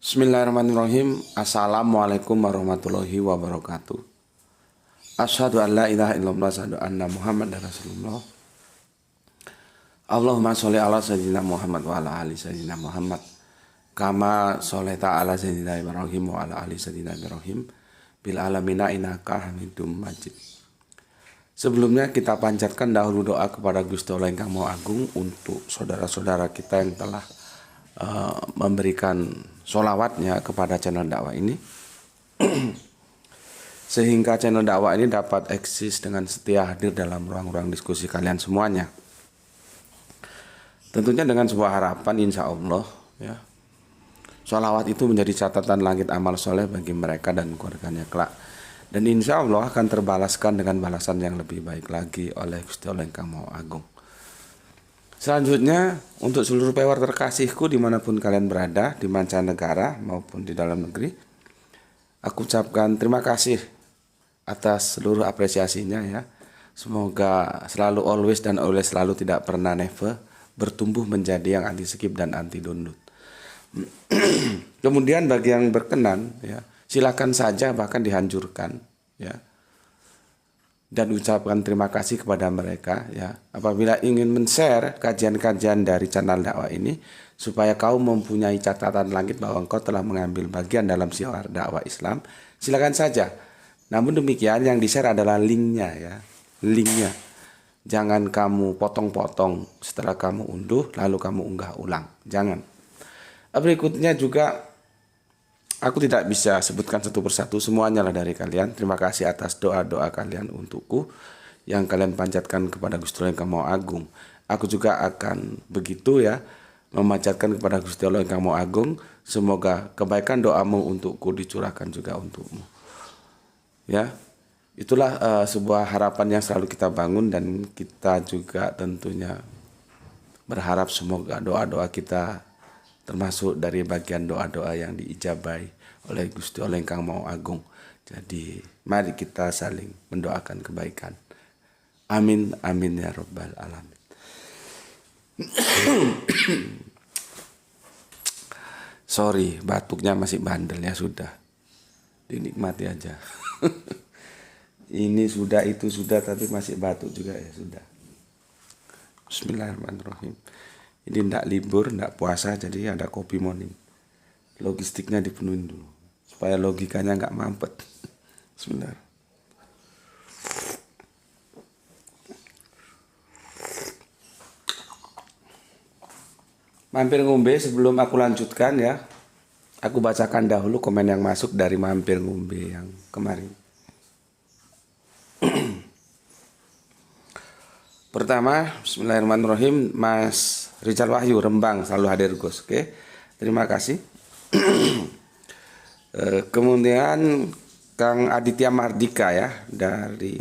Bismillahirrahmanirrahim. Assalamualaikum warahmatullahi wabarakatuh. Asyhadu an la ilaha illallah, asyhadu anna Muhammadar Rasulullah. Allahumma sholli ala sayyidina Muhammad wa ala ali sayyidina Muhammad. Kama sholaita ala sayyidina Ibrahim wa ala ali sayyidina Ibrahim bil alamina innaka Hamidum Majid. Sebelumnya kita panjatkan dahulu doa kepada Gusti Allah Ingkang Maha Agung untuk saudara-saudara kita yang telah memberikan sholawatnya kepada channel dakwah ini sehingga channel dakwah ini dapat eksis dengan setia hadir dalam ruang-ruang diskusi kalian semuanya. Tentunya dengan sebuah harapan insya Allah ya, sholawat itu menjadi catatan langit amal soleh bagi mereka dan keluarganya kelak, dan insya Allah akan terbalaskan dengan balasan yang lebih baik lagi oleh Gusti Allah Ingkang Maha Agung. Selanjutnya, untuk seluruh pewar terkasihku dimanapun kalian berada, di mancanegara maupun di dalam negeri, aku ucapkan terima kasih atas seluruh apresiasinya ya. Semoga selalu always dan always selalu tidak pernah never bertumbuh menjadi yang anti skip dan anti download. Kemudian bagi yang berkenan ya, silakan saja bahkan dihancurkan ya. Dan ucapkan terima kasih kepada mereka ya, apabila ingin men-share kajian-kajian dari channel dakwah ini supaya kau mempunyai catatan langit bahwa engkau telah mengambil bagian dalam siar dakwah Islam, silakan saja. Namun demikian yang di-share adalah linknya ya, linknya. Jangan kamu potong-potong setelah kamu unduh lalu kamu unggah ulang, jangan. Berikutnya juga aku tidak bisa sebutkan satu persatu, semuanya lah dari kalian. Terima kasih atas doa-doa kalian untukku yang kalian panjatkan kepada Gusti Allah Ingkang Maha Agung. Aku juga akan begitu ya, memanjatkan kepada Gusti Allah Ingkang Maha Agung. Semoga kebaikan doamu untukku dicurahkan juga untukmu. Ya, itulah sebuah harapan yang selalu kita bangun, dan kita juga tentunya berharap semoga doa-doa kita termasuk dari bagian doa-doa yang diijabahi oleh Gusti Allah Ingkang Maha Agung. Jadi mari kita saling mendoakan kebaikan. Amin amin ya rabbal alamin. Sorry, batuknya masih bandel ya, sudah dinikmati aja. Ini sudah, itu sudah, tapi masih batuk juga ya, sudah. Bismillahirrahmanirrahim. Ini ndak libur, ndak puasa, jadi ada kopi morning. Logistiknya dipenuhin dulu supaya logikanya nggak mampet. Bismillah. Mampir ngombe sebelum aku lanjutkan ya. Aku bacakan dahulu komen yang masuk dari mampir ngombe yang kemarin. Pertama, bismillahirrahmanirrahim, Mas Rizal Wahyu Rembang selalu hadir Gus. Oke, terima kasih. Kemudian Kang Aditya Mardika ya, dari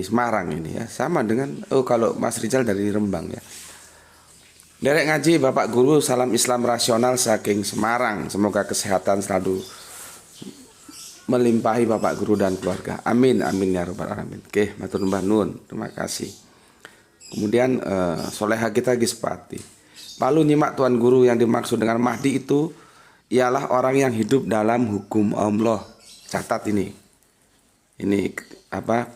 Semarang ini ya, sama dengan kalau Mas Rizal dari Rembang ya. Derek ngaji Bapak Guru, salam Islam rasional saking Semarang. Semoga kesehatan selalu melimpahi Bapak Guru dan keluarga. Amin amin ya rabbal alamin. Oke, matur nuwun nun, terima kasih. Kemudian soleha kita Gispati. Lalu nyimak Tuan Guru, yang dimaksud dengan Mahdi itu ialah orang yang hidup dalam hukum Allah. Catat ini. Ini apa?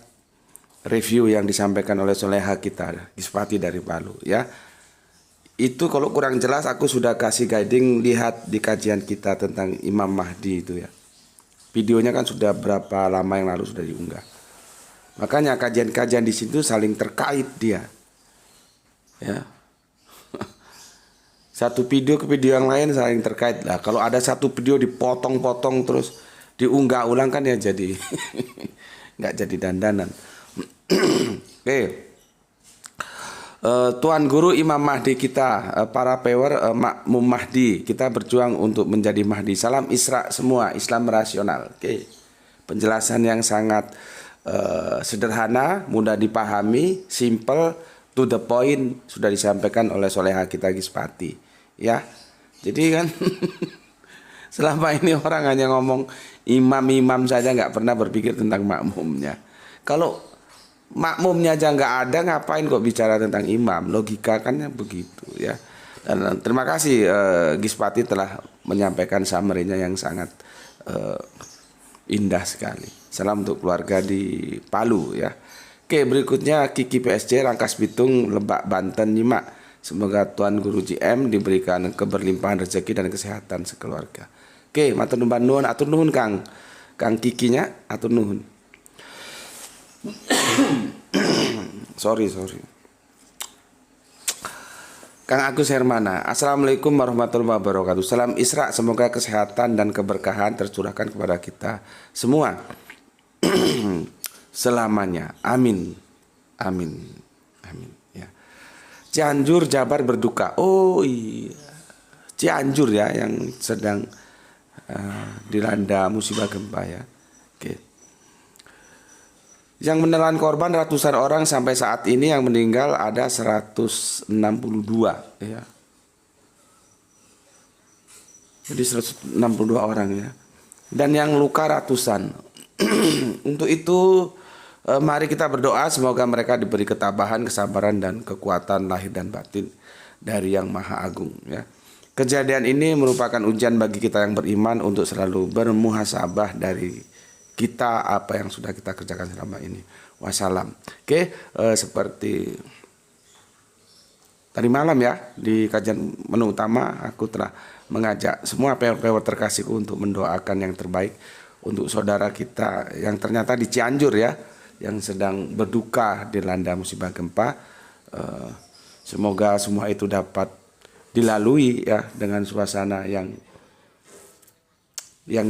Review yang disampaikan oleh soleha kita Gispati dari Palu ya. Itu kalau kurang jelas aku sudah kasih guiding, lihat di kajian kita tentang Imam Mahdi itu ya. Videonya kan sudah berapa lama yang lalu sudah diunggah. Makanya kajian-kajian di situ saling terkait dia. Ya. Satu video ke video yang lain saling terkait lah. Kalau ada satu video dipotong-potong terus diunggah ulang kan ya jadi nggak jadi dandanan. Oke. Tuan Guru Imam Mahdi kita, para pewer makmum Mahdi, kita berjuang untuk menjadi Mahdi. Salam Isra semua, Islam rasional. Oke. Penjelasan yang sangat sederhana, mudah dipahami, simple, to the point, sudah disampaikan oleh soleha kita Gispati ya. Jadi kan selama ini orang hanya ngomong imam-imam saja, nggak pernah berpikir tentang makmumnya. Kalau makmumnya aja nggak ada, ngapain kok bicara tentang imam? Logika kan begitu ya. Dan terima kasih Gispati telah menyampaikan summary-nya yang sangat indah sekali. Salam untuk keluarga di Palu ya. Oke, berikutnya Kiki PSC Rangkas Bitung Lebak Banten nyimak. Semoga Tuan Guru GM diberikan keberlimpahan rezeki dan kesehatan sekeluarga. Oke, matur nuwun atur nuhun Kang Kikinya atur nuhun. sorry. Kang Agus Hermana, Assalamualaikum warahmatullahi wabarakatuh. Salam Isra, semoga kesehatan dan keberkahan tercurahkan kepada kita semua selamanya. Amin. Ya. Cianjur, Jabar berduka. Oh iya, Cianjur ya yang sedang dilanda musibah gempa ya. Oke. Yang menelan korban ratusan orang sampai saat ini, yang meninggal ada 162 ya. Jadi 162 orang ya. Dan yang luka ratusan. Untuk itu mari kita berdoa semoga mereka diberi ketabahan, kesabaran dan kekuatan lahir dan batin dari Yang Maha Agung ya. Kejadian ini merupakan ujian bagi kita yang beriman untuk selalu bermuhasabah dari kita apa yang sudah kita kerjakan selama ini. Wassalam. Oke, seperti tadi malam ya di kajian menu utama aku telah mengajak semua pewer-pewer terkasihku untuk mendoakan yang terbaik untuk saudara kita yang ternyata di Cianjur ya, yang sedang berduka dilanda musibah gempa. Semoga semua itu dapat dilalui ya dengan suasana yang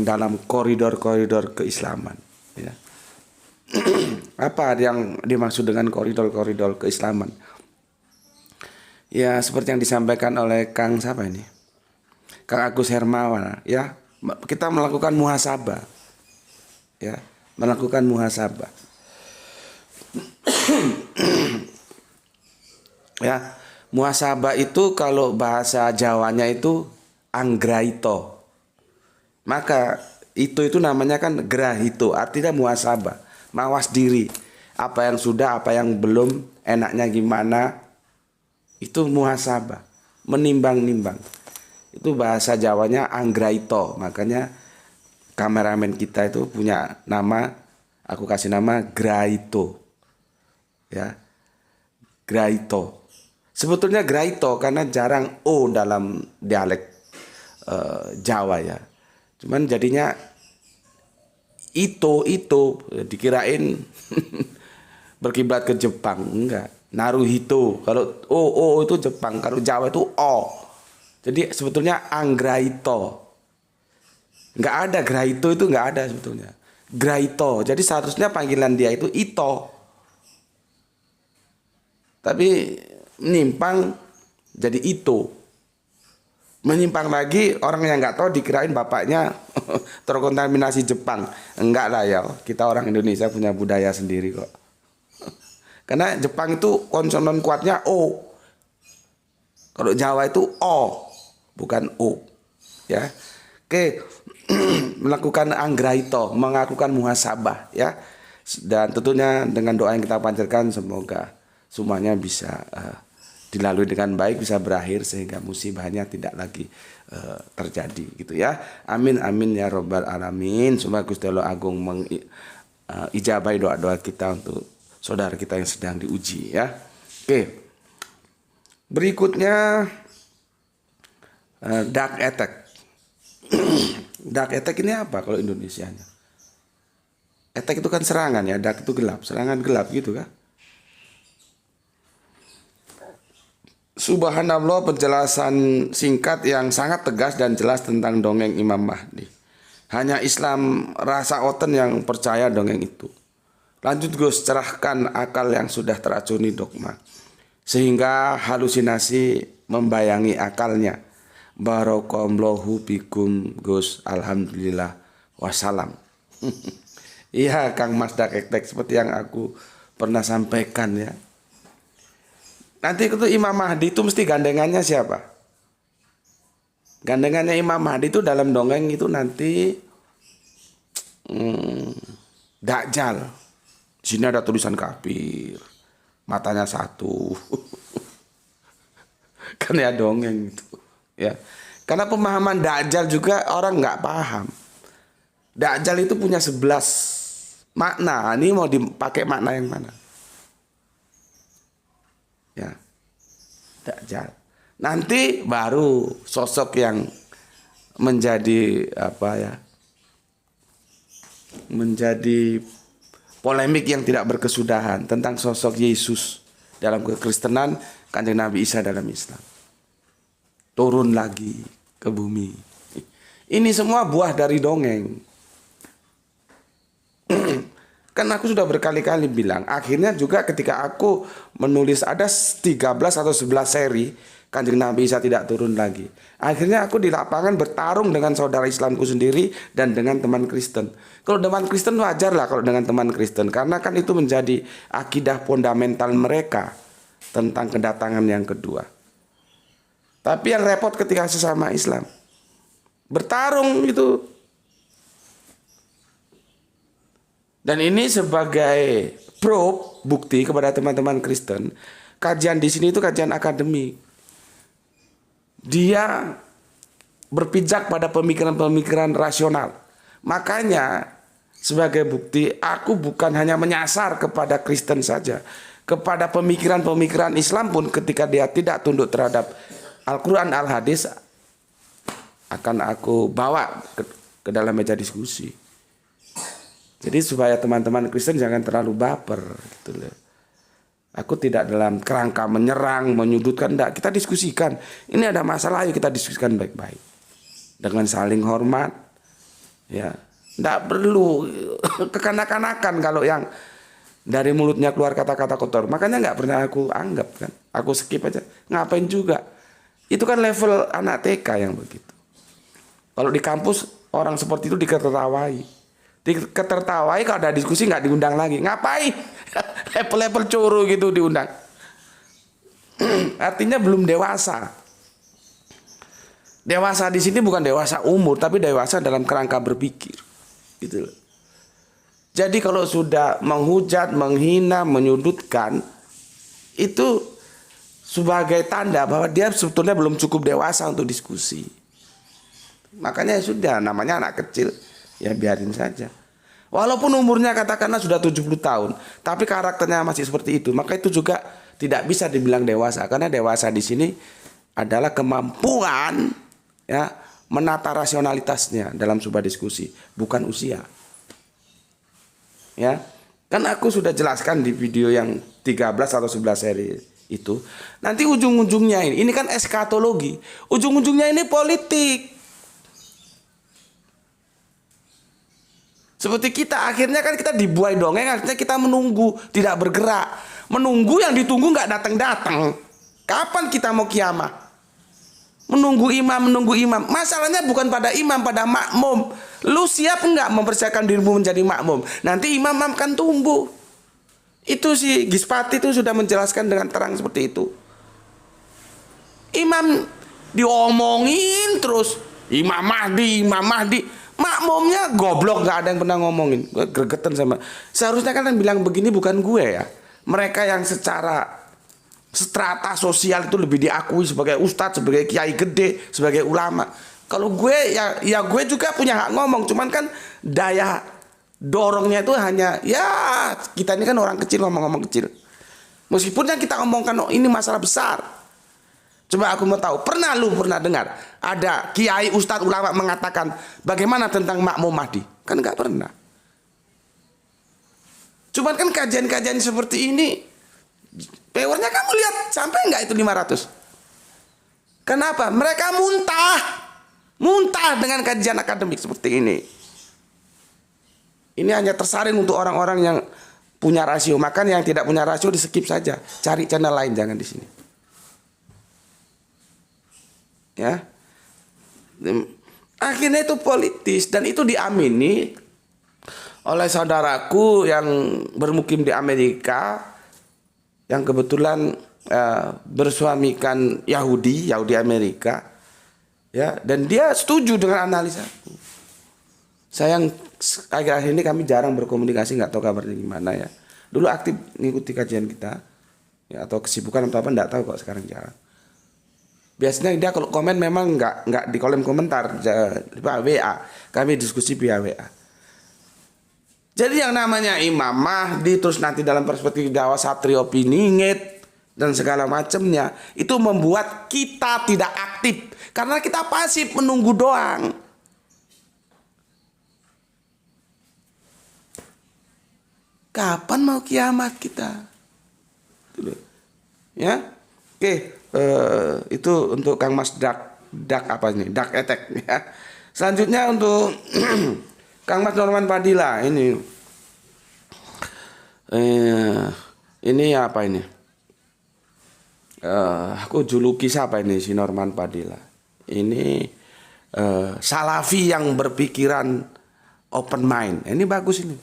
dalam koridor-koridor keislaman ya. Apa yang dimaksud dengan koridor-koridor keislaman? Ya seperti yang disampaikan oleh Kang siapa ini? Kang Agus Hermawan ya. Kita melakukan muhasabah. Ya, melakukan muhasabah. Ya, muhasabah itu kalau bahasa Jawanya itu anggraito. Maka itu namanya kan grahito, artinya muhasabah, mawas diri. Apa yang sudah, apa yang belum, enaknya gimana, itu muhasabah, menimbang-nimbang. Itu bahasa Jawanya anggraito. Makanya kameramen kita itu punya nama, aku kasih nama Graito. Ya. Graito. Sebetulnya Graito karena jarang O dalam dialek Jawa ya. Cuman jadinya itu dikirain berkiblat ke Jepang. Enggak. Naruhito. Kalau O itu Jepang, kalau Jawa itu O. Jadi sebetulnya anggraito. Enggak ada Graito, itu enggak ada sebetulnya. Graito. Jadi seharusnya panggilan dia itu Ito. Tapi menyimpang jadi Ito. Menyimpang lagi, orang yang nggak tahu dikirain bapaknya terkontaminasi Jepang. Enggak lah ya, kita orang Indonesia punya budaya sendiri kok. Karena Jepang itu konsonan kuatnya O. Kalau Jawa itu O, bukan O. Ya. Oke, melakukan anggraito, melakukan muhasabah ya. Dan tentunya dengan doa yang kita panjatkan semoga semuanya bisa dilalui dengan baik, bisa berakhir sehingga musibahnya tidak lagi terjadi gitu ya. Amin ya robbal alamin. Semoga Gusti Allah Agung mengijabahi doa-doa kita untuk saudara kita yang sedang diuji ya. Oke. Berikutnya dark attack. Dark attack ini apa kalau Indonesianya? Attack itu kan serangan ya, dark itu gelap, serangan gelap gitu kan. Subhanallah, penjelasan singkat yang sangat tegas dan jelas tentang dongeng Imam Mahdi. Hanya Islam rasa oten yang percaya dongeng itu. Lanjut Gus, cerahkan akal yang sudah teracuni dogma. Sehingga halusinasi membayangi akalnya. Barakallahu bikum Gus, alhamdulillah, wassalam. Iya Kang Mas Dakektek, seperti yang aku pernah sampaikan ya. Nanti itu Imam Mahdi itu mesti gandengannya siapa? Gandengannya Imam Mahdi itu dalam dongeng itu nanti Dajjal. Di sini ada tulisan kafir, matanya satu. Kan ya dongeng itu. Ya. Karena pemahaman Dajjal juga orang nggak paham. Dajjal itu punya 11 makna. Ini mau dipakai makna yang mana? Ya. Dajjal. Nanti baru sosok yang menjadi apa ya? Menjadi polemik yang tidak berkesudahan tentang sosok Yesus dalam kekristenan, Kanjeng Nabi Isa dalam Islam. Turun lagi ke bumi. Ini semua buah dari dongeng. Kan aku sudah berkali-kali bilang, akhirnya juga ketika aku menulis ada 13 atau 11 seri Kanjeng Nabi Isa tidak turun lagi. Akhirnya aku di lapangan bertarung dengan saudara Islamku sendiri dan dengan teman Kristen. Kalau teman Kristen wajar lah kalau dengan teman Kristen, karena kan itu menjadi akidah fundamental mereka tentang kedatangan yang kedua. Tapi yang repot ketika sesama Islam bertarung itu. Dan ini sebagai proof, bukti kepada teman-teman Kristen, kajian di sini itu kajian akademik. Dia berpijak pada pemikiran-pemikiran rasional. Makanya sebagai bukti aku bukan hanya menyasar kepada Kristen saja, kepada pemikiran-pemikiran Islam pun ketika dia tidak tunduk terhadap Al-Quran, Al-Hadis akan aku bawa ke dalam meja diskusi. Jadi supaya teman-teman Kristen jangan terlalu baper gitu loh. Aku tidak dalam kerangka menyerang, menyudutkan, enggak. Kita diskusikan. Ini ada masalah, ayo kita diskusikan baik-baik. Dengan saling hormat. Ya, enggak perlu kekanak-kanakan kalau yang dari mulutnya keluar kata-kata kotor. Makanya enggak pernah aku anggap kan. Aku skip aja. Ngapain juga? Itu kan level anak TK yang begitu. Kalau di kampus orang seperti itu diketertawai. Diketertawai kalau ada diskusi nggak diundang lagi. Ngapain? Level-level curu gitu diundang. Artinya belum dewasa. Dewasa di sini bukan dewasa umur, tapi dewasa dalam kerangka berpikir. Gitu. Jadi kalau sudah menghujat, menghina, menyudutkan, itu sebagai tanda bahwa dia sebetulnya belum cukup dewasa untuk diskusi. Makanya sudah, namanya anak kecil. Ya biarin saja. Walaupun umurnya katakanlah sudah 70 tahun, tapi karakternya masih seperti itu, maka itu juga tidak bisa dibilang dewasa. Karena dewasa di sini adalah kemampuan ya menata rasionalitasnya dalam sebuah diskusi, bukan usia. Ya. Kan aku sudah jelaskan di video yang 13 atau 11 seri itu. Nanti ujung-ujungnya ini kan eskatologi. Ujung-ujungnya ini politik. Seperti kita, akhirnya kan kita dibuai dongeng, akhirnya kita menunggu, tidak bergerak. Menunggu yang ditunggu nggak datang-datang. Kapan kita mau kiamat? Menunggu imam. Masalahnya bukan pada imam, pada makmum. Lu siap nggak mempersiapkan dirimu menjadi makmum? Nanti imam akan tumbuh. Itu si Gispati itu sudah menjelaskan dengan terang seperti itu. Imam diomongin terus. Imam Mahdi. Makmumnya goblok, gak ada yang pernah ngomongin. Gue gregetan sama. Seharusnya kan bilang begini bukan gue ya. Mereka yang secara strata sosial itu lebih diakui sebagai ustadz, sebagai kiai gede, sebagai ulama. Kalau gue ya gue juga punya hak ngomong. Cuman kan daya dorongnya itu hanya ya kita ini kan orang kecil ngomong-ngomong kecil. Meskipun yang kita omongkan ini masalah besar. Coba aku mau tahu, pernah dengar ada kiai, ustadz, ulama mengatakan bagaimana tentang makmum Mahdi? Kan nggak pernah. Cuman kan kajian-kajian seperti ini, powernya kamu lihat sampai nggak itu 500? Kenapa? Mereka muntah dengan kajian akademik seperti ini. Ini hanya tersaring untuk orang-orang yang punya rasio. Makanya yang tidak punya rasio di skip saja, cari channel lain, jangan di sini. Ya, akhirnya itu politis dan itu diamini oleh saudaraku yang bermukim di Amerika, yang kebetulan bersuamikan Yahudi Amerika, ya, dan dia setuju dengan analisaku. Sayang akhir-akhir ini kami jarang berkomunikasi, nggak tahu kabarnya gimana ya. Dulu aktif mengikuti kajian kita, ya, atau kesibukan atau apa nggak tahu kok sekarang jarang. Biasanya dia kalau komen memang nggak di kolom komentar, WA. Kami diskusi via WA. Jadi yang namanya Imam Mahdi, terus nanti dalam perspektif Jawa Satrio Piningit dan segala macamnya, itu membuat kita tidak aktif karena kita pasif menunggu doang. Kapan mau kiamat kita? Ya, oke. Itu untuk Kang Mas Dak apa ini? Dak Etek ya. Selanjutnya untuk Kang Mas Norman Padilla ini. Ini apa ini? Aku juluki siapa ini si Norman Padilla? Ini Salafi yang berpikiran open mind. Ini bagus ini.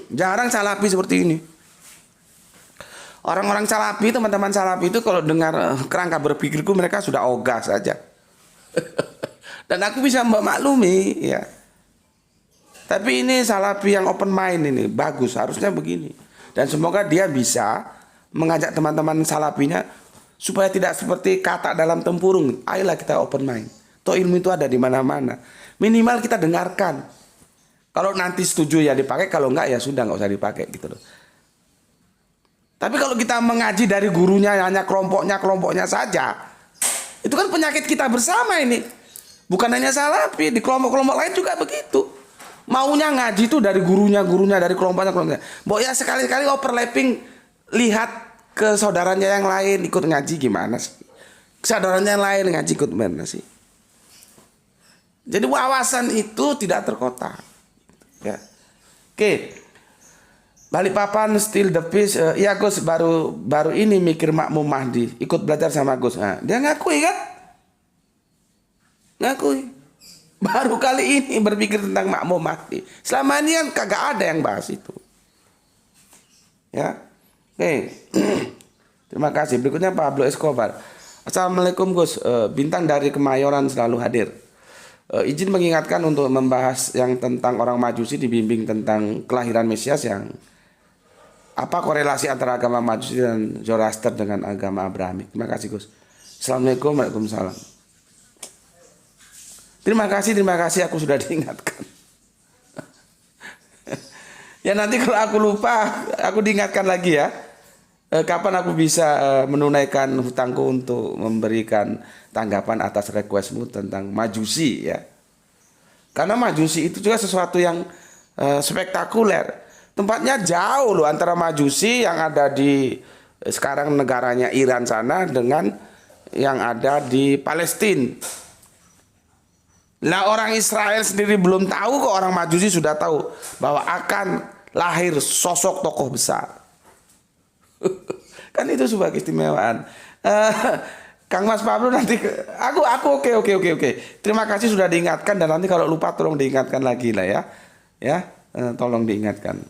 Jarang Salafi seperti ini. Orang-orang Salafi, teman-teman Salafi itu kalau dengar kerangka berpikirku mereka sudah ogah saja. Dan aku bisa memaklumi ya. Tapi ini Salafi yang open mind ini bagus, harusnya begini. Dan semoga dia bisa mengajak teman-teman Salafinya supaya tidak seperti kata dalam tempurung. Ayolah kita open mind. Toh ilmu itu ada di mana-mana. Minimal kita dengarkan. Kalau nanti setuju ya dipakai, kalau enggak ya sudah nggak usah dipakai gitu loh. Tapi kalau kita mengaji dari gurunya hanya kelompoknya saja, itu kan penyakit kita bersama ini. Bukan hanya Salafi, di kelompok-kelompok lain juga begitu. Maunya ngaji itu dari gurunya, dari kelompoknya. Mbok ya sekali-kali overlapping, lihat ke saudaranya yang lain ikut ngaji gimana sih? Saudaranya yang lain ngaji ikut gimana sih? Jadi wawasan itu tidak terkotak. Ya. Oke. Balikpapan still the peace. Iya Gus, baru ini mikir makmum Mahdi, ikut belajar sama Gus. Nah, dia ngakui kan? Ngakui. Baru kali ini berpikir tentang makmum Mahdi. Selama ini kan kagak ada yang bahas itu. Ya. Oke. Terima kasih. Berikutnya Pablo Escobar. Assalamualaikum Gus. Bintang dari Kemayoran selalu hadir. Izin mengingatkan untuk membahas yang tentang orang Majusi, dibimbing tentang kelahiran Mesias, yang apa korelasi antara agama Majusi dan Zoroaster dengan agama Abrahamik. Terima kasih Gus. Assalamualaikum. Waalaikumsalam. Terima kasih aku sudah diingatkan. Ya nanti kalau aku lupa, aku diingatkan lagi ya. Kapan aku bisa menunaikan hutangku untuk memberikan tanggapan atas requestmu tentang Majusi ya. Karena Majusi itu juga sesuatu yang spektakuler. Tempatnya jauh loh antara Majusi yang ada di sekarang negaranya Iran sana dengan yang ada di Palestina. Nah orang Israel sendiri belum tahu kok, orang Majusi sudah tahu bahwa akan lahir sosok tokoh besar. Kan itu sebuah keistimewaan. Kang Mas Pablo nanti aku oke. Terima kasih sudah diingatkan, dan nanti kalau lupa tolong diingatkan lagi lah ya. Ya, tolong diingatkan.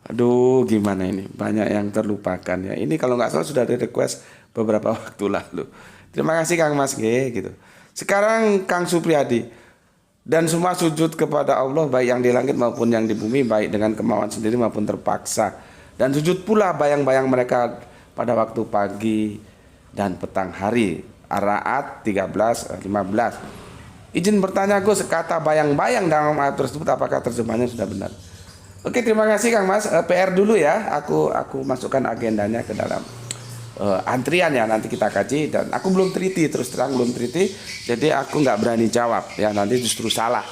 Aduh, gimana ini? Banyak yang terlupakan ya. Ini kalau nggak salah sudah di request beberapa waktu lalu. Terima kasih Kang Mas G gitu. Sekarang Kang Supriyadi. Dan semua sujud kepada Allah, baik yang di langit maupun yang di bumi, baik dengan kemauan sendiri maupun terpaksa. Dan sujud pula bayang-bayang mereka pada waktu pagi dan petang hari. Ar-Ra'd 13:15. Izin bertanya Gus, kata bayang-bayang dalam ayat tersebut apakah terjemahannya sudah benar? Oke, terima kasih Kang Mas. PR dulu ya, aku masukkan agendanya ke dalam antrian ya, nanti kita kaji. Dan aku belum teliti, terus terang belum teliti, jadi aku nggak berani jawab ya, nanti justru salah.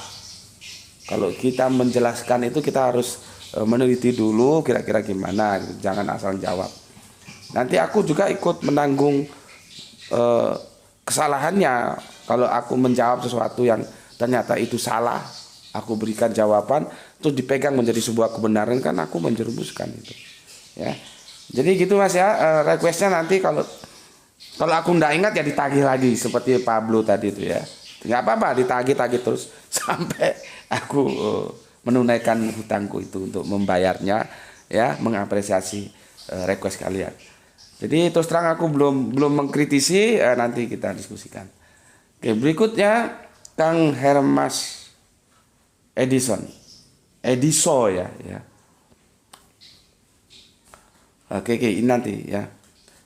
Kalau kita menjelaskan itu kita harus meneliti dulu kira-kira gimana, jangan asal jawab. Nanti aku juga ikut menanggung kesalahannya kalau aku menjawab sesuatu yang ternyata itu salah. Aku berikan jawaban terus dipegang menjadi sebuah kebenaran, kan aku menjerumuskan itu ya. Jadi gitu Mas ya, requestnya nanti kalau aku nggak ingat ya ditagih lagi seperti Pablo tadi itu ya. Nggak apa-apa, ditagih-tagih terus sampai aku menunaikan hutangku itu untuk membayarnya ya, mengapresiasi request kalian. Jadi terus terang aku belum mengkritisi, nanti kita diskusikan. Oke, berikutnya Kang Hermas Ediso ya. Oke, ini nanti ya.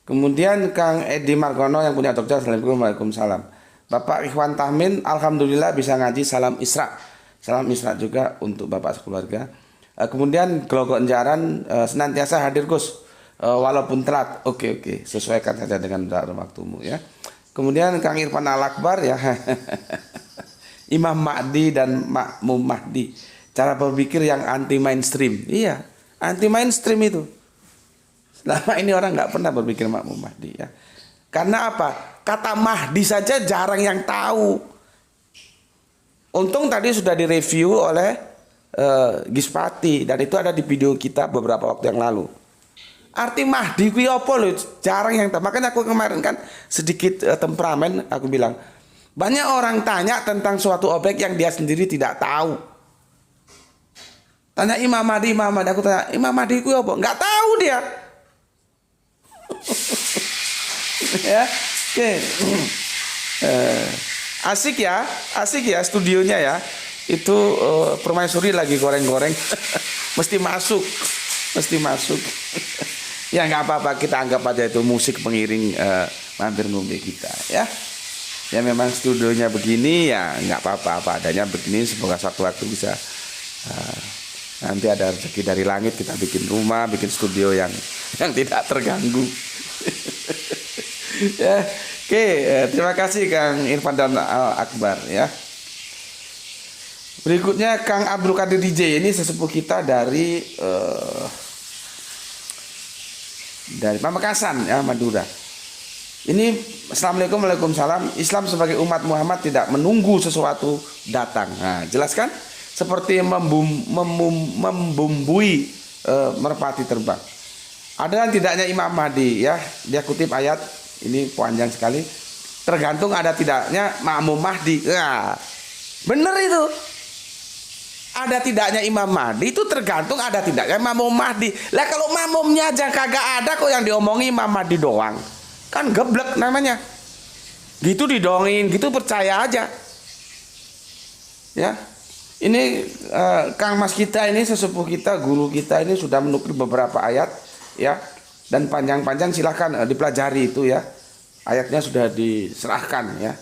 Kemudian Kang Edi Margono yang punya Jogja, Assalamualaikum. Waalaikumsalam. Bapak Ikhwan Tahmin, alhamdulillah bisa ngaji, salam Isra. Salam Isra juga untuk Bapak sekeluarga. Kemudian Glogok Jaran, senantiasa hadir Gus, walaupun telat. Oke, sesuaikan saja dengan waktumu ya. Kemudian Kang Irfan Al-Akbar ya. Imam Mahdi dan Makmum Mahdi. Cara berpikir yang anti mainstream. Iya, anti mainstream itu. Selama ini orang nggak pernah berpikir Makmum Mahdi ya. Karena apa? Kata Mahdi saja jarang yang tahu. Untung tadi sudah direview oleh Gispati dan itu ada di video kita beberapa waktu yang lalu. Arti Mahdi kuwi apa lho? Jarang yang tahu. Makanya aku kemarin kan sedikit temperamen, aku bilang banyak orang tanya tentang suatu objek yang dia sendiri tidak tahu. Tanya Imam Mahdi, aku tanya Imam Mahdi kuwi apa? Nggak tahu dia. Ya, oke. Asik ya studionya ya. Itu permaisuri lagi goreng-goreng. mesti masuk. Ya nggak apa-apa, kita anggap aja itu musik pengiring mampir ngombe kita ya. Ya memang studionya begini ya nggak apa-apa adanya begini. Semoga suatu waktu bisa nanti ada rezeki dari langit, kita bikin rumah, bikin studio yang tidak terganggu. Ya, oke, terima kasih Kang Irfan dan Akbar ya. Berikutnya Kang Abdul Qadir DJ, ini sesepuh kita dari Pamekasan ya, Madura. Ini Assalamualaikum, Waalaikumsalam. Islam sebagai umat Muhammad tidak menunggu sesuatu datang. Nah, jelaskan seperti membumbui merpati terbang. Ada tidaknya Imam Mahdi ya. Dia kutip ayat ini panjang sekali. Tergantung ada tidaknya Makmum Mahdi. Nah, bener itu. Ada tidaknya Imam Mahdi itu tergantung ada tidaknya Makmum Mahdi. Lah kalau makmumnya aja kagak ada, kok yang diomongi Imam Mahdi doang? Kan geblek namanya. Gitu didongin, gitu percaya aja. Ya. Ini Kang Mas kita ini sesepuh kita, guru kita ini sudah menukil beberapa ayat ya. Dan panjang-panjang silahkan dipelajari itu ya. Ayatnya sudah diserahkan ya.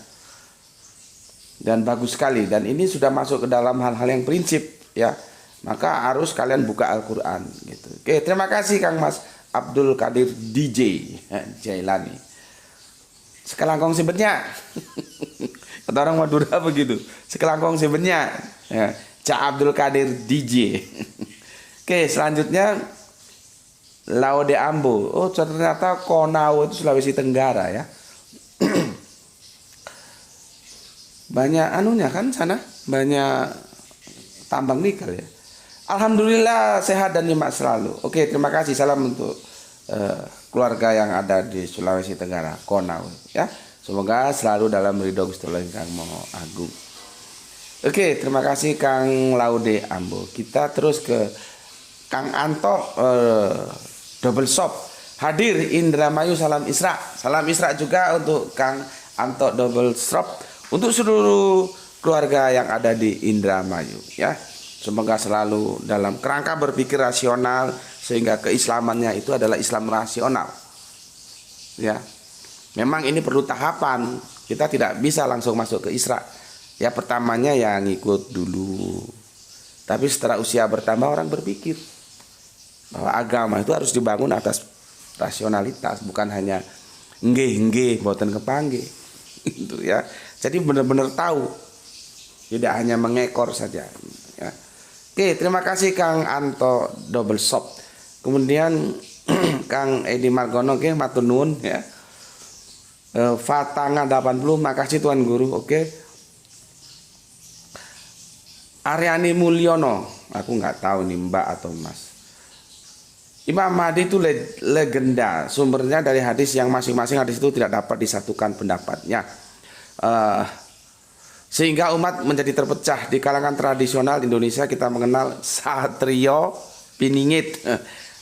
Dan bagus sekali, dan ini sudah masuk ke dalam hal-hal yang prinsip ya. Maka harus kalian buka Al-Qur'an gitu. Oke, terima kasih Kang Mas Abdul Qadir DJ Jailani. Sekelangkong si banyak. Kata orang Madura begitu. Sekelangkong si banyak. Ya, Cak Abdul Qadir DJ. Oke, selanjutnya Laude Ambo. Oh, ternyata Konau itu Sulawesi Tenggara ya. Banyak anunya kan sana, banyak tambang nikel ya. Alhamdulillah sehat dan nyimak selalu. Oke, terima kasih. Salam untuk keluarga yang ada di Sulawesi Tenggara, Konau ya. Semoga selalu dalam ridho Gusti Allah Kang Maha Agung. Oke, terima kasih Kang Laude Ambo. Kita terus ke Kang Anto Double Shop. Hadir Indramayu, salam Isra. Salam Isra juga untuk Kang Anto Double Shop, untuk seluruh keluarga yang ada di Indramayu ya. Semoga selalu dalam kerangka berpikir rasional, sehingga keislamannya itu adalah Islam rasional ya. Memang ini perlu tahapan, kita tidak bisa langsung masuk ke Isra ya. Pertamanya ya ngikut dulu, tapi setelah usia bertambah orang berpikir bahwa agama itu harus dibangun atas rasionalitas, bukan hanya nggih boten kepanggih itu ya. Jadi benar-benar tahu, tidak hanya mengekor saja ya. Oke, terima kasih Kang Anto Double Shop. Kemudian Kang Edi Margono, oke, matur nuwun ya. Fatanga 80, makasih Tuan Guru. Oke. Aryani Mulyono, aku nggak tahu nih Mbak atau Mas. Imam Mahdi itu legenda, sumbernya dari hadis yang masing-masing hadis itu tidak dapat disatukan pendapatnya. Sehingga umat menjadi terpecah. Di kalangan tradisional Indonesia kita mengenal Satrio Piningit.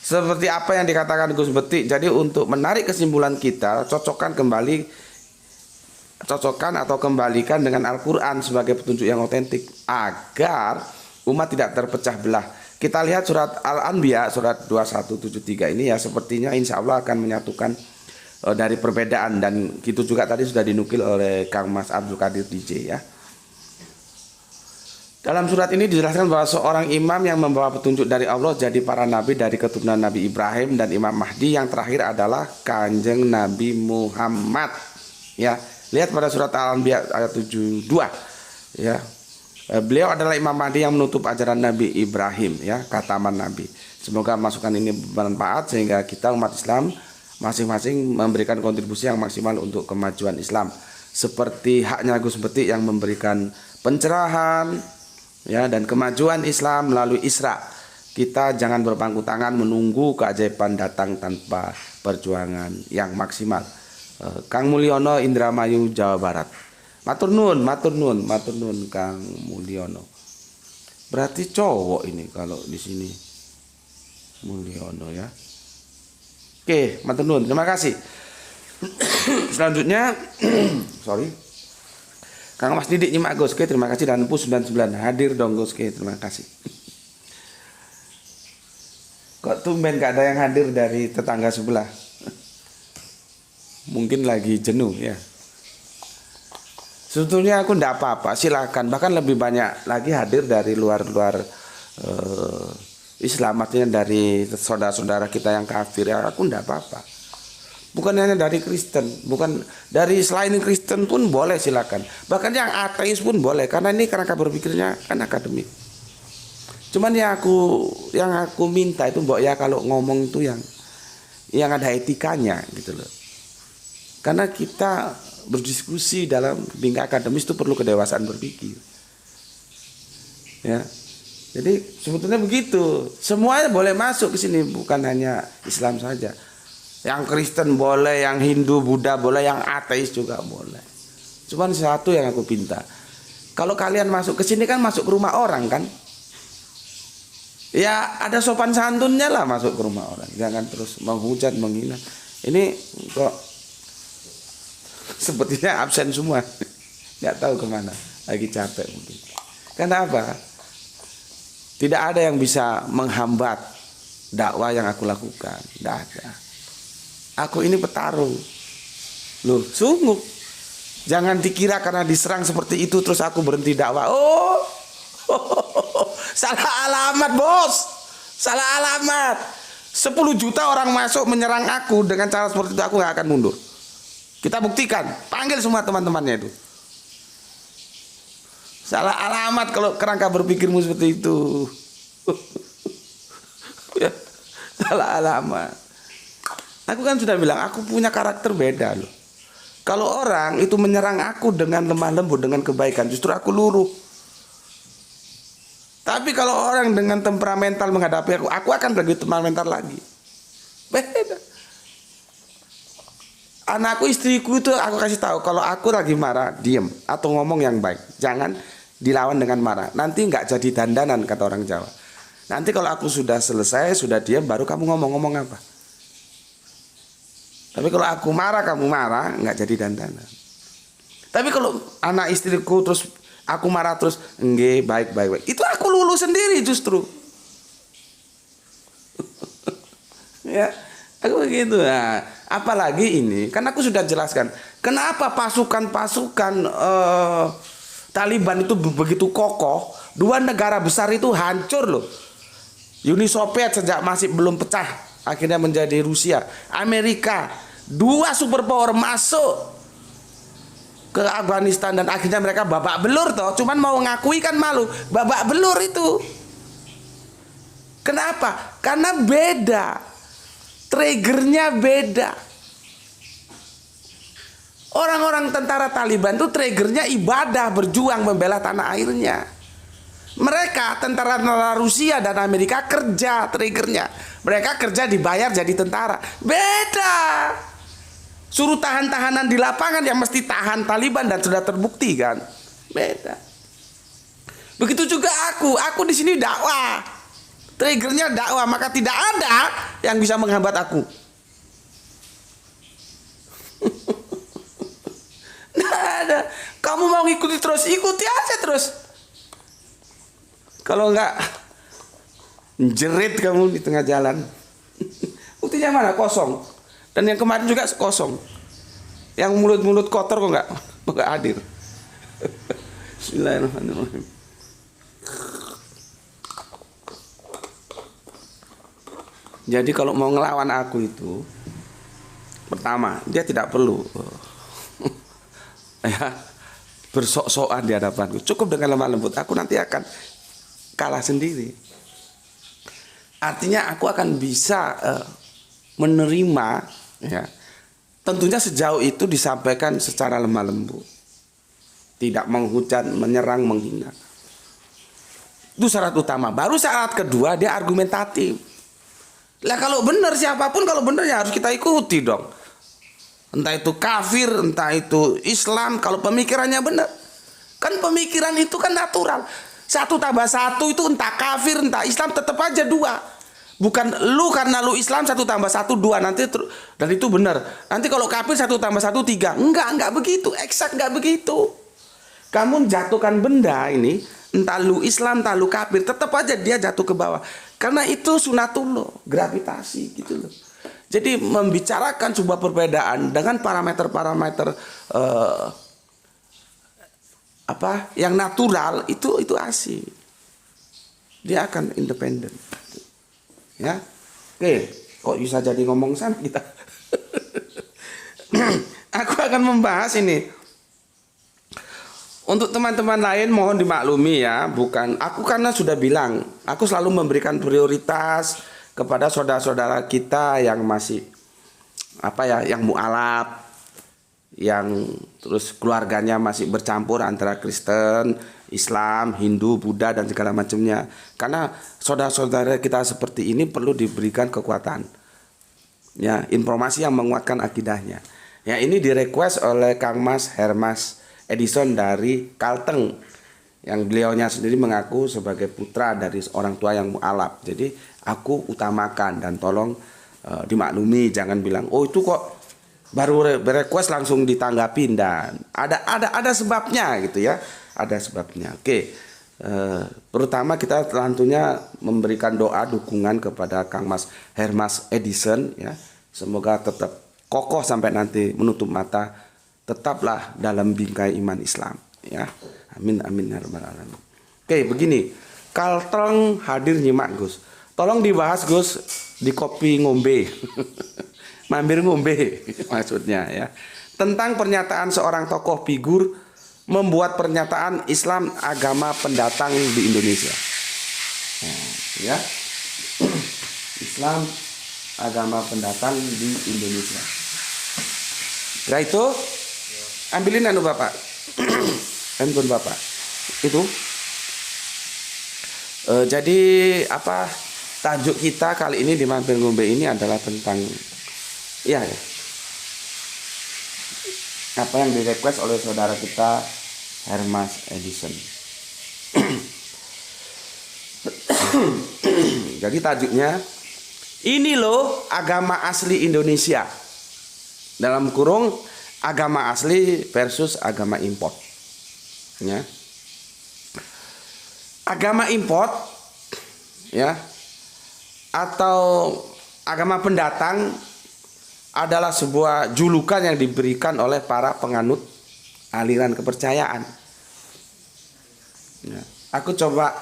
Seperti apa yang dikatakan Gus Beti. Jadi untuk menarik kesimpulan kita, cocokkan atau kembalikan dengan Al-Quran sebagai petunjuk yang otentik, agar umat tidak terpecah belah. Kita lihat surat Al-Anbiya surat 2173 ini ya, sepertinya insya Allah akan menyatukan dari perbedaan, dan gitu juga tadi sudah dinukil oleh Kang Mas Abdul Qadir DJ ya. Dalam surat ini dijelaskan bahwa seorang imam yang membawa petunjuk dari Allah jadi para nabi dari keturunan Nabi Ibrahim, dan Imam Mahdi yang terakhir adalah Kanjeng Nabi Muhammad. Ya, lihat pada surat Al-Anbiya ayat 72. Ya, beliau adalah Imam Mahdi yang menutup ajaran Nabi Ibrahim, ya, kataman Nabi. Semoga masukan ini bermanfaat sehingga kita umat Islam masing-masing memberikan kontribusi yang maksimal untuk kemajuan Islam. Seperti haknya Gus Betik yang memberikan pencerahan, ya, dan kemajuan Islam melalui Isra. Kita jangan berpangku tangan menunggu keajaiban datang tanpa perjuangan yang maksimal. Kang Mulyono, Indramayu, Jawa Barat. Matur nuwun Kang Mulyono. Berarti cowok ini kalau di sini Mulyono ya. Oke, matur nuwun. Terima kasih. Selanjutnya sorry. Kang Mas Didik nyimak Goske, terima kasih, dan Pus 99 hadir dong Goske, terima kasih. Kok tumben gak ada yang hadir dari tetangga sebelah? Mungkin lagi jenuh ya. Sebetulnya aku ndak apa-apa, silakan. Bahkan lebih banyak lagi hadir dari luar Islam, artinya dari saudara-saudara kita yang kafir ya, aku ndak apa-apa. Bukan hanya dari Kristen, bukan dari selain Kristen pun boleh, silakan. Bahkan yang ateis pun boleh, karena ini kerangka berpikirnya kan akademik. Cuman yang aku minta itu mbok ya kalau ngomong itu yang ada etikanya gitu loh. Karena kita berdiskusi dalam bingkai akademis itu perlu kedewasaan berpikir. Ya. Jadi sebetulnya begitu. Semuanya boleh masuk ke sini, bukan hanya Islam saja. Yang Kristen boleh, yang Hindu, Buddha boleh, yang ateis juga boleh. Cuman satu yang aku pinta, kalau kalian masuk ke sini kan masuk ke rumah orang kan, ya ada sopan santunnya lah masuk ke rumah orang. Jangan terus menghujat, menghina. Ini kok sepertinya absen semua, nggak tahu kemana, lagi capek mungkin. Kenapa? Tidak ada yang bisa menghambat dakwah yang aku lakukan, tidak ada. Aku ini petarung. Loh, sungguh. Jangan dikira karena diserang seperti itu terus aku berhenti dakwah. Oh. Salah alamat, Bos. Salah alamat. 10 juta orang masuk menyerang aku dengan cara seperti itu, aku gak akan mundur. Kita buktikan. Panggil semua teman-temannya itu. Salah alamat kalau kerangka berpikirmu seperti itu. Ya, salah alamat. Aku kan sudah bilang, aku punya karakter beda loh. Kalau orang itu menyerang aku dengan lemah lembut, dengan kebaikan, justru aku luruh. Tapi kalau orang dengan temperamental menghadapi aku akan lebih temperamental lagi. Beda. Anakku, istriku itu aku kasih tahu, kalau aku lagi marah, diem atau ngomong yang baik. Jangan dilawan dengan marah. Nanti nggak jadi dandanan, kata orang Jawa. Nanti kalau aku sudah selesai, sudah diem, baru kamu ngomong apa. Tapi kalau aku marah, kamu marah, nggak jadi dandanan. Tapi kalau anak istriku terus aku marah terus, enggak, baik. Itu aku luluh sendiri justru. Ya, aku begitu. Nah, apalagi ini, kan aku sudah jelaskan, kenapa pasukan-pasukan Taliban itu begitu kokoh. Dua negara besar itu hancur loh. Uni Soviet sejak masih belum pecah, akhirnya menjadi Rusia. Amerika, dua superpower masuk ke Afghanistan dan akhirnya mereka babak belur toh. Cuman mau ngakui kan malu, babak belur itu. Kenapa? Karena beda. Triggernya beda. Orang-orang tentara Taliban itu triggernya ibadah, berjuang membela tanah airnya. Mereka tentara Rusia dan Amerika kerja, triggernya. Mereka kerja dibayar jadi tentara. Beda. Suruh tahan-tahanan di lapangan yang mesti tahan Taliban dan sudah terbukti kan. Beda. Begitu juga aku di sini dakwah. Triggernya dakwah, maka tidak ada yang bisa menghambat aku. Nggak ada. Kamu mau ngikuti terus, ikuti aja terus. Kalau enggak, jerit kamu di tengah jalan. Buktinya mana? Kosong. Dan yang kemarin juga kosong. Yang mulut-mulut kotor kok nggak hadir. Bismillahirrahmanirrahim. Jadi kalau mau ngelawan aku itu, pertama dia tidak perlu ya bersok-sokan di hadapanku. Cukup dengan lemah lembut, aku nanti akan kalah sendiri. Artinya aku akan bisa menerima, ya. Tentunya sejauh itu disampaikan secara lemah lembut, tidak menghujat, menyerang, menghina. Itu syarat utama. Baru syarat kedua dia argumentatif. Lah kalau benar siapapun, kalau benar ya harus kita ikuti dong. Entah itu kafir, entah itu Islam, kalau pemikirannya benar. Kan pemikiran itu kan natural. 1 tambah 1 itu entah kafir, entah Islam, tetap aja 2. Bukan lu karena lu Islam 1 tambah 1 2 nanti dan itu benar. Nanti kalau kafir 1 tambah 1 3. Enggak begitu. Eksak enggak begitu. Kamu jatuhkan benda ini, entah lu Islam, entah lu kafir, tetap aja dia jatuh ke bawah. Karena itu sunatullah, gravitasi gitu loh. Jadi membicarakan sebuah perbedaan dengan parameter-parameter yang natural itu asik. Dia akan independen. Ya, oke, kok bisa jadi ngomong sana kita? Aku akan membahas ini. Untuk teman-teman lain mohon dimaklumi ya, bukan aku karena sudah bilang, aku selalu memberikan prioritas kepada saudara-saudara kita yang masih yang mu'alaf, yang terus keluarganya masih bercampur antara Kristen, Islam, Hindu, Buddha dan segala macamnya. Karena saudara-saudara kita seperti ini perlu diberikan kekuatan. Ya, informasi yang menguatkan akidahnya. Ya, ini direquest oleh Kang Mas Hermas Edison dari Kalteng. Yang beliaunya sendiri mengaku sebagai putra dari orang tua yang mu'alaf. Jadi aku utamakan dan tolong dimaklumi, jangan bilang oh itu kok baru request langsung ditanggapin, dan ada sebabnya gitu ya, ada sebabnya. Oke, pertama kita tentunya memberikan doa dukungan kepada Kang Mas Hermas Edison ya, semoga tetap kokoh sampai nanti menutup mata, tetaplah dalam bingkai iman Islam ya, amin amin ya rabbal alamin. Oke, begini, Kalteng hadir nyimak Gus, tolong dibahas Gus di kopi ngombe. Mampir ngombe maksudnya ya, tentang pernyataan seorang tokoh figur membuat pernyataan Islam agama pendatang di Indonesia. Ya, Islam agama pendatang di Indonesia. Nah itu ambilin anu Bapak, handphone Bapak itu. Jadi tajuk kita kali ini di Mampir Ngombe ini adalah tentang apa yang direquest oleh saudara kita Hermas Edison. Jadi tajuknya ini loh agama asli Indonesia, dalam kurung agama asli versus agama import ya. Agama import ya atau agama pendatang adalah sebuah julukan yang diberikan oleh para penganut aliran kepercayaan. Ya, aku coba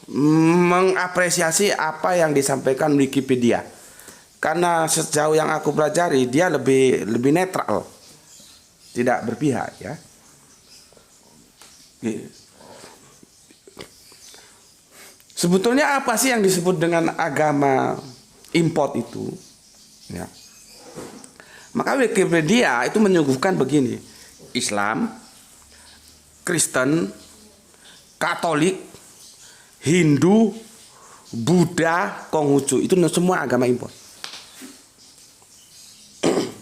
mengapresiasi apa yang disampaikan Wikipedia, karena sejauh yang aku pelajari dia lebih netral, tidak berpihak ya. Sebetulnya apa sih yang disebut dengan agama import itu? Ya. Maka Wikipedia itu menyuguhkan begini: Islam, Kristen, Katolik, Hindu, Buddha, Konghucu, itu semua agama import.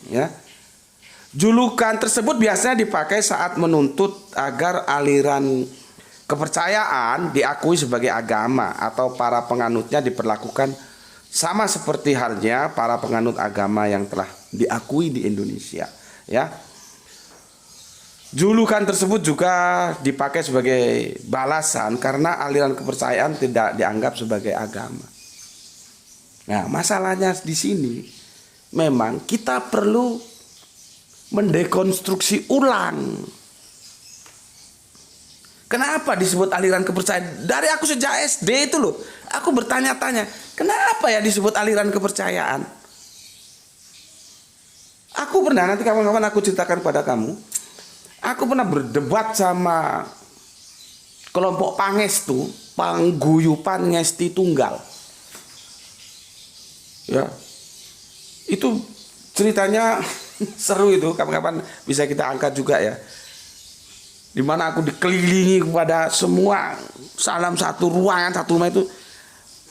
Ya. Julukan tersebut biasanya dipakai saat menuntut agar aliran kepercayaan diakui sebagai agama atau para penganutnya diperlakukan sama seperti halnya para penganut agama yang telah diakui di Indonesia ya. Julukan tersebut juga dipakai sebagai balasan karena aliran kepercayaan tidak dianggap sebagai agama. Nah, masalahnya di sini memang kita perlu mendekonstruksi ulang. Kenapa disebut aliran kepercayaan? Dari aku sejak SD itu loh, aku bertanya-tanya, kenapa ya disebut aliran kepercayaan? Aku pernah, nanti kawan-kawan aku ceritakan pada kamu, aku pernah berdebat sama kelompok Pangestu, Pangguyupan Ngesti Tunggal. Ya, itu ceritanya seru itu, kapan-kapan bisa kita angkat juga ya. Dimana aku dikelilingi kepada semua, salam satu ruangan, satu rumah itu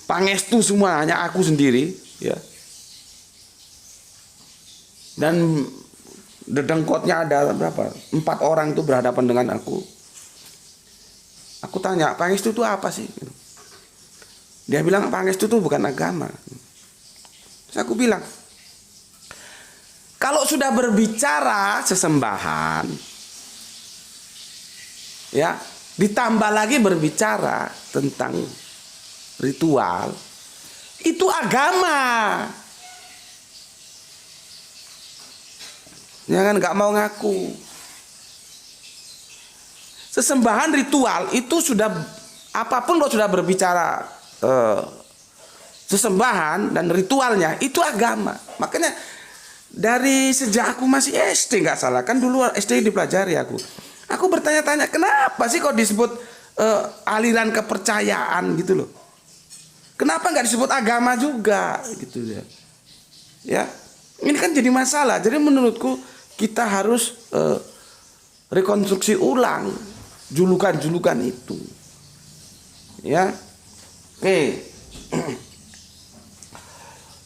Pangestu semua, hanya aku sendiri, ya. Dan dedengkotnya ada berapa? 4 orang itu berhadapan dengan aku. Aku tanya, Pangestu itu apa sih? Dia bilang Pangestu itu bukan agama. Terus aku bilang, kalau sudah berbicara sesembahan, ya, ditambah lagi berbicara tentang ritual, itu agama. Jangan nggak mau ngaku. Sesembahan ritual itu sudah, apapun kalau sudah berbicara sesembahan dan ritualnya, itu agama. Makanya dari sejak aku masih SD, nggak salah, kan dulu SD dipelajari aku. Aku bertanya-tanya, kenapa sih kok disebut aliran kepercayaan gitu loh? Kenapa nggak disebut agama juga gitu ya? Ya, ini kan jadi masalah. Jadi menurutku kita harus rekonstruksi ulang julukan-julukan itu. Ya, oke.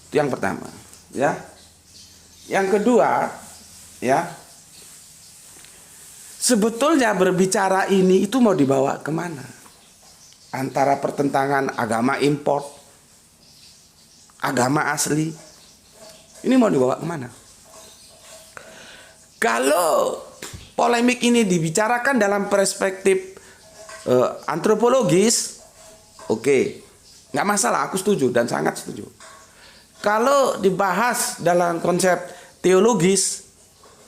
Itu yang pertama. Ya, yang kedua, ya. Sebetulnya berbicara ini itu mau dibawa kemana? Antara pertentangan agama import, agama asli. Ini mau dibawa kemana? Kalau polemik ini dibicarakan dalam perspektif antropologis, oke, nggak masalah, aku setuju dan sangat setuju. Kalau dibahas dalam konsep teologis,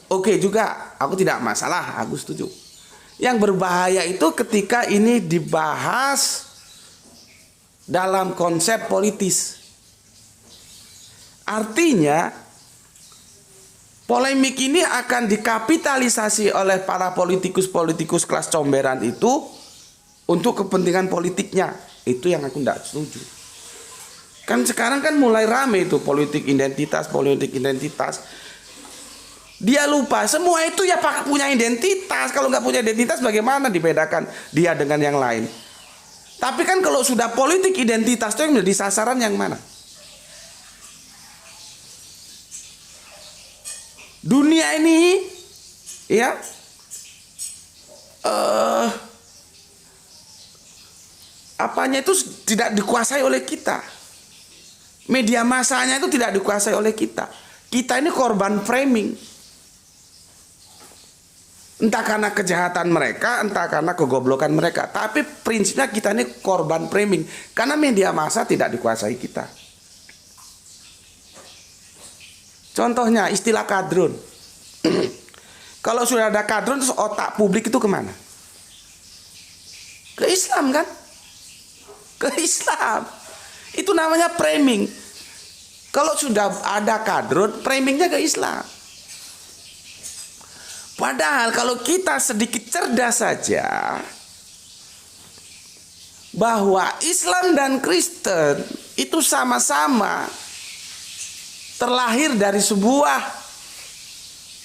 oke juga, aku tidak masalah, aku setuju. Yang berbahaya itu ketika ini dibahas dalam konsep politis. Artinya, polemik ini akan dikapitalisasi oleh para politikus-politikus kelas comberan itu untuk kepentingan politiknya. Itu yang aku tidak setuju. Kan sekarang kan mulai rame itu politik identitas. Dia lupa semua itu ya punya identitas. Kalau nggak punya identitas bagaimana dibedakan dia dengan yang lain? Tapi kan kalau sudah politik identitas itu yang menjadi sasaran yang mana? Dunia ini ya apanya itu tidak dikuasai oleh kita. Media massanya itu tidak dikuasai oleh kita. Kita ini korban framing. Entah karena kejahatan mereka, entah karena kegoblokan mereka. Tapi prinsipnya kita ini korban framing. Karena media massa tidak dikuasai kita. Contohnya istilah kadrun. Kalau sudah ada kadrun, terus otak publik itu kemana? Ke Islam kan? Ke Islam. Itu namanya framing. Kalau sudah ada kadrun, framingnya ke Islam. Padahal kalau kita sedikit cerdas saja, bahwa Islam dan Kristen itu sama-sama terlahir dari sebuah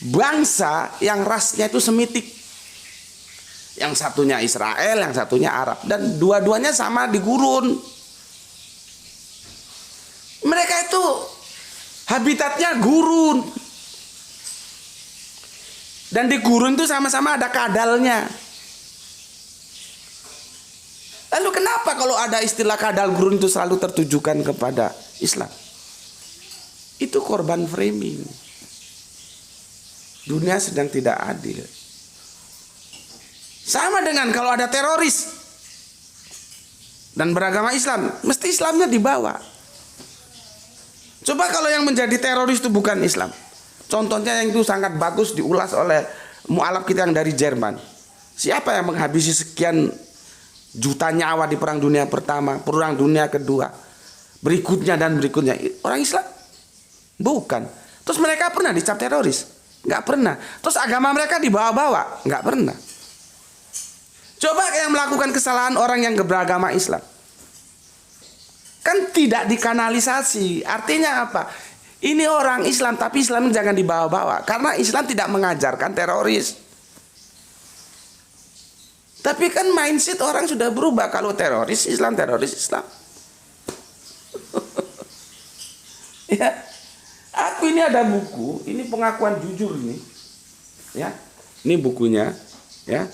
bangsa yang rasnya itu Semitik. Yang satunya Israel, yang satunya Arab. Dan dua-duanya sama di gurun. Mereka itu habitatnya gurun. Dan di gurun itu sama-sama ada kadalnya. Lalu kenapa kalau ada istilah kadal gurun itu selalu tertujukan kepada Islam? Itu korban framing. Dunia sedang tidak adil. Sama dengan kalau ada teroris dan beragama Islam, mesti Islamnya dibawa. Coba kalau yang menjadi teroris itu bukan Islam. Contohnya yang itu sangat bagus diulas oleh mualaf kita yang dari Jerman. Siapa yang menghabisi sekian juta nyawa di Perang Dunia Pertama, Perang Dunia Kedua, berikutnya dan berikutnya? Orang Islam? Bukan. Terus mereka pernah dicap teroris? Nggak pernah. Terus agama mereka dibawa-bawa? Nggak pernah. Coba yang melakukan kesalahan orang yang beragama Islam. Kan tidak dikanalisasi. Artinya apa? Ini orang Islam, tapi Islam jangan dibawa-bawa. Karena Islam tidak mengajarkan teroris. Tapi kan mindset orang sudah berubah. Kalau teroris Islam, teroris Islam. Ya, aku ini ada buku. Ini pengakuan jujur ini. Ya, ini bukunya. Ya,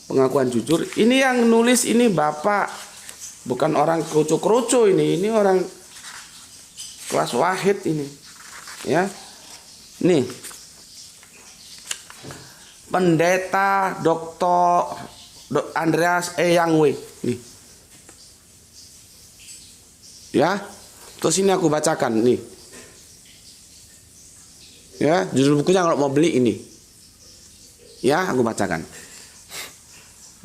pengakuan jujur. Ini yang nulis ini Bapak. Bukan orang kroco-kroco ini orang kelas wahid ini. Ya. Nih. Pendeta Dr. Andreas Yangwe nih. Ya. Terus ini aku bacakan nih. Ya, judul bukunya kalau mau beli ini. Ya, aku bacakan.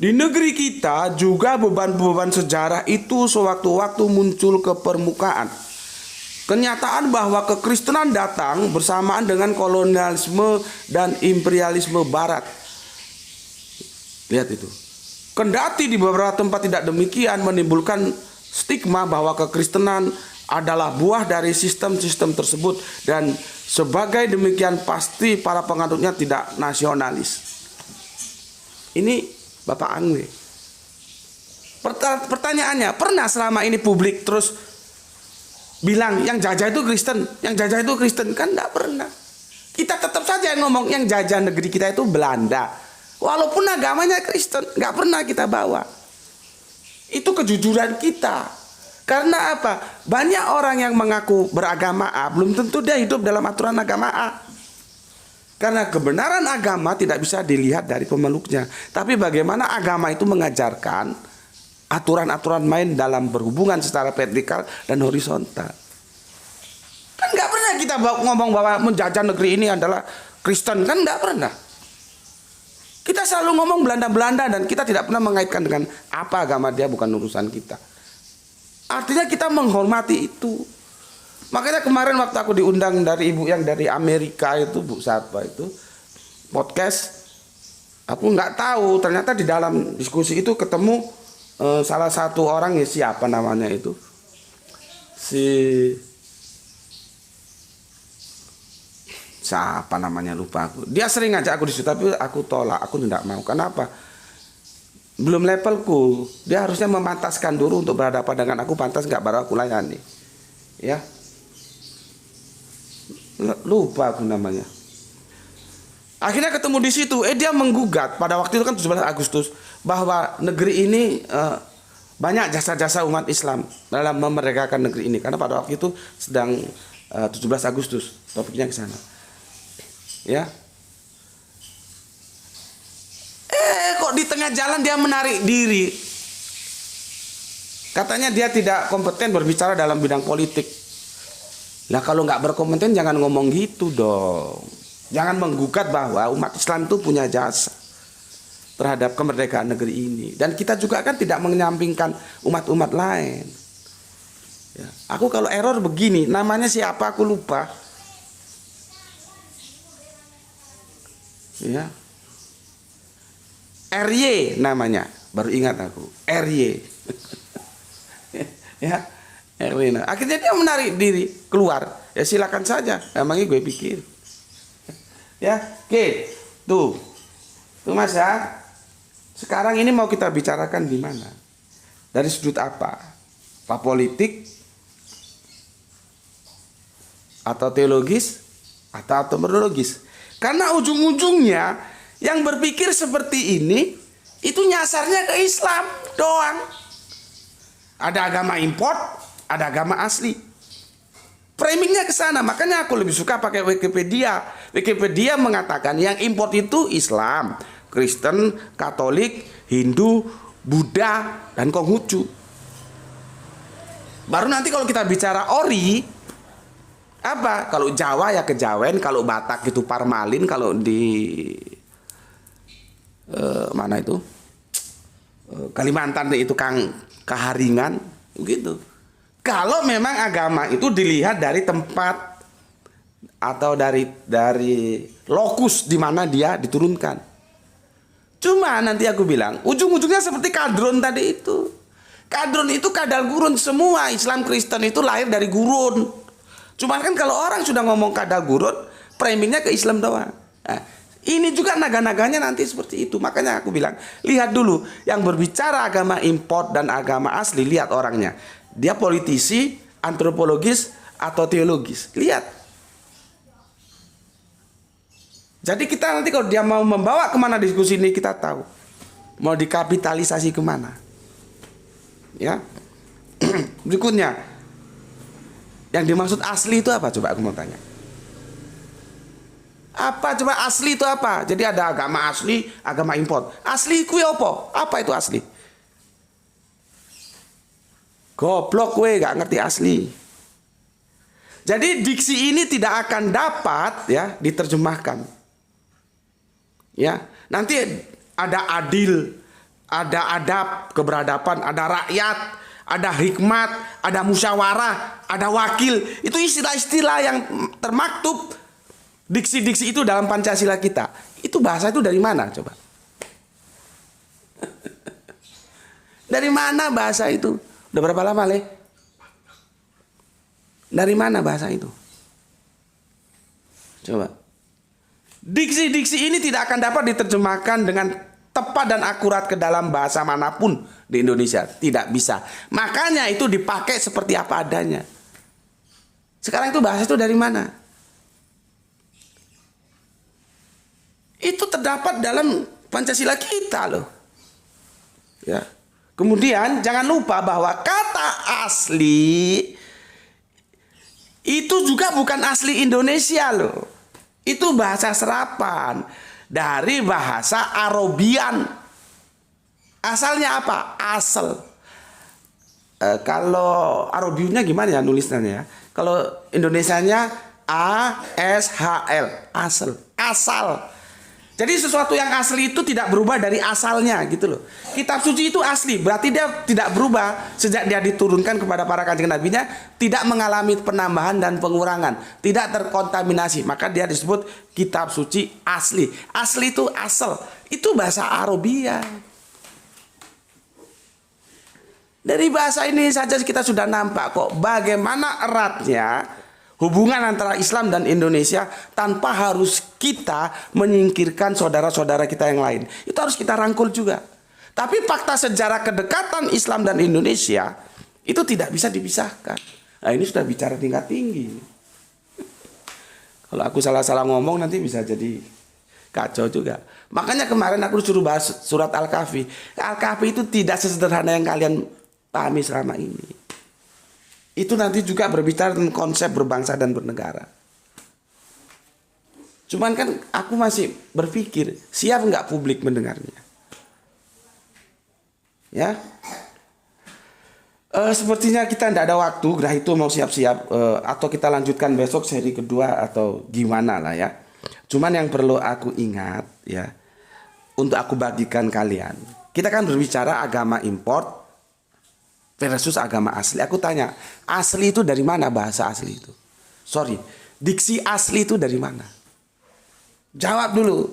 Di negeri kita juga beban-beban sejarah itu sewaktu-waktu muncul ke permukaan. Kenyataan bahwa kekristenan datang bersamaan dengan kolonialisme dan imperialisme barat. Lihat itu. Kendati di beberapa tempat tidak demikian, menimbulkan stigma bahwa kekristenan adalah buah dari sistem-sistem tersebut, dan sebagai demikian pasti para penganutnya tidak nasionalis. Ini Bapak Angwe. Pertanyaannya, pernah selama ini publik terus bilang yang jajah itu Kristen, yang jajah itu Kristen? Kan tidak pernah. Kita tetap saja yang ngomong yang jajah negeri kita itu Belanda, walaupun agamanya Kristen, nggak pernah kita bawa. Itu kejujuran kita. Karena apa? Banyak orang yang mengaku beragama A, belum tentu dia hidup dalam aturan agama A. Karena kebenaran agama tidak bisa dilihat dari pemeluknya. Tapi bagaimana agama itu mengajarkan aturan-aturan main dalam berhubungan secara vertikal dan horizontal. Kan nggak pernah kita ngomong bahwa menjajah negeri ini adalah Kristen. Kan nggak pernah. Kita selalu ngomong Belanda-Belanda dan kita tidak pernah mengaitkan dengan apa agama dia, bukan urusan kita. Artinya kita menghormati itu. Makanya kemarin waktu aku diundang dari ibu yang dari Amerika itu, Bu siapa itu, podcast, aku nggak tahu, ternyata di dalam diskusi itu ketemu salah satu orang, ya siapa namanya itu, siapa namanya lupa aku. Dia sering ngajak aku di situ, tapi aku tolak, aku tidak mau. Kenapa? Belum levelku. Dia harusnya memantaskan dulu untuk berhadapan dengan aku, pantas nggak, baru aku layani. Ya. Lupa aku namanya. Akhirnya ketemu di situ. Dia menggugat pada waktu itu kan 17 Agustus bahwa negeri ini banyak jasa-jasa umat Islam dalam memerdekakan negeri ini. Karena pada waktu itu sedang 17 Agustus topiknya ke sana. Ya. Kok di tengah jalan dia menarik diri. Katanya dia tidak kompeten berbicara dalam bidang politik. Nah kalau nggak berkompeten jangan ngomong gitu dong. Jangan menggugat bahwa umat Islam itu punya jasa terhadap kemerdekaan negeri ini. Dan kita juga kan tidak menyampingkan umat-umat lain. Ya. Aku kalau error begini, namanya siapa aku lupa. Ya. RY namanya, baru ingat aku. RY. Ya. Erwin. Akhirnya dia menarik diri keluar. Ya silakan saja. Emangnya gue pikir. Ya, oke. Tuh Mas ya. Sekarang ini mau kita bicarakan di mana? Dari sudut apa? Apa politik? Atau teologis? Atau metodologis? Karena ujung-ujungnya yang berpikir seperti ini itu nyasarnya ke Islam doang. Ada agama import, ada agama asli. Framingnya ke sana. Makanya aku lebih suka pakai Wikipedia. Wikipedia mengatakan yang import itu Islam, Kristen, Katolik, Hindu, Buddha, dan Konghucu. Baru nanti kalau kita bicara ori, Apa? Kalau Jawa ya kejawen, kalau Batak itu parmalin, kalau di mana itu Kalimantan itu kaharingan, gitu. Kalau memang agama itu dilihat dari tempat atau dari lokus di mana dia diturunkan. Cuma nanti aku bilang ujung-ujungnya seperti kadron tadi itu. Kadron itu kadal gurun, semua Islam Kristen itu lahir dari gurun. Cuman kan kalau orang sudah ngomong kadal gurun, framingnya ke Islam doang. Nah, ini juga naga-naganya nanti seperti itu. Makanya aku bilang, lihat dulu yang berbicara agama import dan agama asli, lihat orangnya. Dia politisi, antropologis, atau teologis. Lihat. Jadi kita nanti kalau dia mau membawa kemana diskusi ini, kita tahu. Mau dikapitalisasi kemana. Ya. Berikutnya. Yang dimaksud asli itu apa? Coba aku mau tanya. Apa coba asli itu apa? Jadi ada agama asli, agama import. Asli kuwi apa? Apa itu asli? Goblok gue gak ngerti asli. Jadi diksi ini tidak akan dapat ya diterjemahkan. Ya, nanti ada adil, ada adab, keberadaban, ada rakyat, ada hikmat, ada musyawarah, ada wakil. Itu istilah-istilah yang termaktub, diksi-diksi itu dalam Pancasila kita. Itu bahasa itu dari mana coba? Dari mana bahasa itu? Udah berapa lama, Le? Dari mana bahasa itu? Coba. Diksi-diksi ini tidak akan dapat diterjemahkan dengan tepat dan akurat ke dalam bahasa manapun di Indonesia. Tidak bisa. Makanya itu dipakai seperti apa adanya. Sekarang itu bahasa itu dari mana? Itu terdapat dalam Pancasila kita loh. Ya. Kemudian jangan lupa bahwa kata asli itu juga bukan asli Indonesia loh. Itu bahasa serapan dari bahasa Arabian. Asalnya apa? Asal. Kalau Arabiannya gimana ya nulisannya ya? Kalau Indonesianya ASHL, asal. Asal. Jadi sesuatu yang asli itu tidak berubah dari asalnya gitu loh. Kitab suci itu asli, berarti dia tidak berubah sejak dia diturunkan kepada para kanjeng nabinya, tidak mengalami penambahan dan pengurangan, tidak terkontaminasi. Maka dia disebut kitab suci asli. Asli itu asal. Itu bahasa Arabia. Dari bahasa ini saja kita sudah nampak kok bagaimana eratnya hubungan antara Islam dan Indonesia tanpa harus kita menyingkirkan saudara-saudara kita yang lain. Itu harus kita rangkul juga. Tapi fakta sejarah kedekatan Islam dan Indonesia itu tidak bisa dipisahkan. Nah ini sudah bicara tingkat tinggi. Kalau aku salah-salah ngomong nanti bisa jadi kacau juga. Makanya kemarin aku suruh bahas surat Al-Kahfi. Al-Kahfi itu tidak sesederhana yang kalian pahami selama ini. Itu nanti juga berbicara tentang konsep berbangsa dan bernegara. Cuman kan aku masih berpikir, siap nggak publik mendengarnya? Ya, sepertinya kita tidak ada waktu. Gerah itu mau siap-siap, atau kita lanjutkan besok seri kedua atau gimana lah ya. Cuman yang perlu aku ingat ya, untuk aku bagikan kalian, kita kan berbicara agama import versus agama asli. Aku tanya, asli itu dari mana bahasa asli itu? Sorry, diksi asli itu dari mana? Jawab dulu.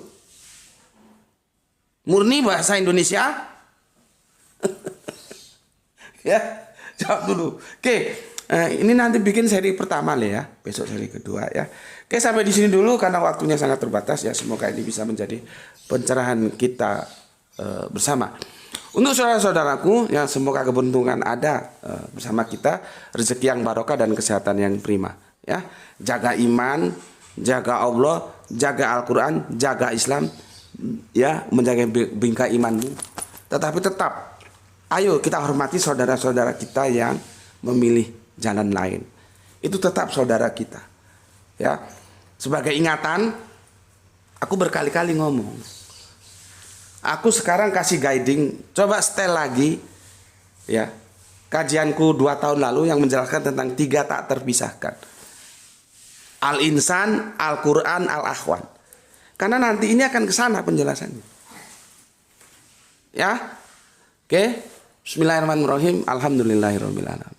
Murni bahasa Indonesia? Ya, jawab dulu. Oke, ini nanti bikin seri pertama ya, besok seri kedua ya. Oke, sampai di sini dulu karena waktunya sangat terbatas ya. Semoga ini bisa menjadi pencerahan kita bersama. Untuk saudara-saudaraku yang semoga keberuntungan ada bersama kita, rezeki yang barokah dan kesehatan yang prima ya. Jaga iman, jaga Allah, jaga Al-Qur'an, jaga Islam ya, menjaga bingkai imanmu. Tetapi tetap ayo kita hormati saudara-saudara kita yang memilih jalan lain. Itu tetap saudara kita. Ya. Sebagai ingatan, aku berkali-kali ngomong. Aku sekarang kasih guiding, coba setel lagi ya. Kajianku 2 tahun lalu yang menjelaskan tentang 3 tak terpisahkan. Al-Insan, Al-Quran, Al-Akhwan. Karena nanti ini akan ke sana penjelasannya. Ya. Oke. Bismillahirrahmanirrahim. Alhamdulillahirabbil alamin.